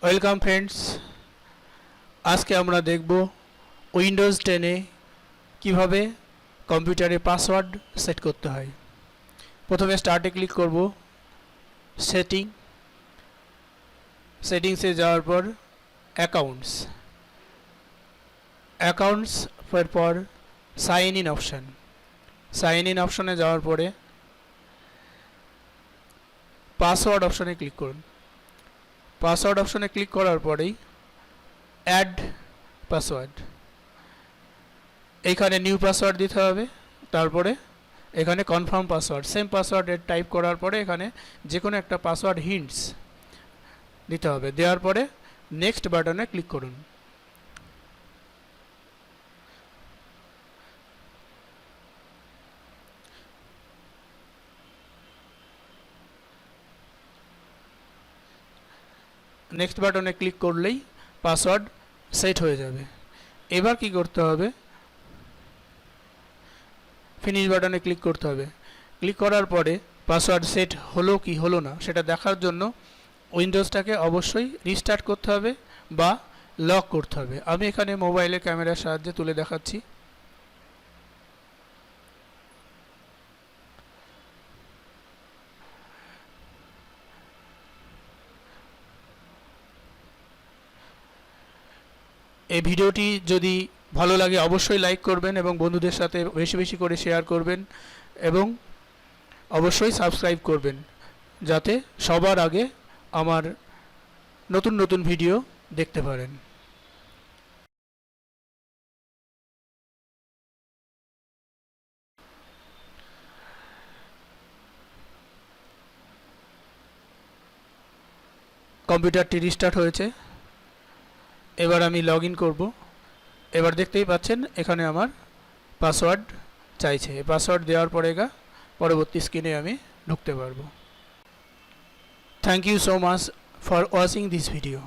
Welcome friends, আজকে আমরা দেখব উইন্ডোজ 10-এ কীভাবে কম্পিউটারে পাসওয়ার্ড সেট করতে হয়। প্রথমে স্টার্টে ক্লিক করব, সেটিংসে যাওয়ার পর অ্যাকাউন্টস পর সাইন ইন অপশানে যাওয়ার পরে পাসওয়ার্ড অপশানে ক্লিক করুন। পাসওয়ার্ড অপশানে ক্লিক করার পরেই অ্যাড পাসওয়ার্ড, এইখানে নিউ পাসওয়ার্ড দিতে হবে। তারপরে এখানে confirm password, same password type করার পরে এখানে যে কোনো একটা পাসওয়ার্ড হিন্টস দিতে হবে। দেওয়ার পরে নেক্সট বাটনে ক্লিক করুন। নেক্সট বাটনে ক্লিক করলেই পাসওয়ার্ড সেট হয়ে যাবে। এবার কি করতে হবে, ফিনিশ বাটনে ক্লিক করতে হবে। ক্লিক করার পরে পাসওয়ার্ড সেট হলো কি হলো না সেটা দেখার জন্য উইন্ডোজটাকে অবশ্যই রিস্টার্ট করতে হবে বা লক করতে হবে। আমি এখানে মোবাইলে ক্যামেরার সাহায্যে তুলে দেখাচ্ছি। এই ভিডিওটি যদি ভালো লাগে অবশ্যই লাইক করবেন এবং বন্ধুদের সাথে বেশি বেশি করে শেয়ার করবেন এবং অবশ্যই সাবস্ক্রাইব করবেন, যাতে সবার আগে আমার নতুন নতুন ভিডিও দেখতে পারেন। কম্পিউটারটি রিস্টার্ট হয়েছে। এবার আমি লগ ইন করব। এবার দেখতেই পাচ্ছেন এখানে আমার পাসওয়ার্ড চাইছে। এই পাসওয়ার্ড দেওয়ার পরে পরবর্তী স্ক্রিনে আমি ঢুকতে পারবো। Thank you so much for watching this video.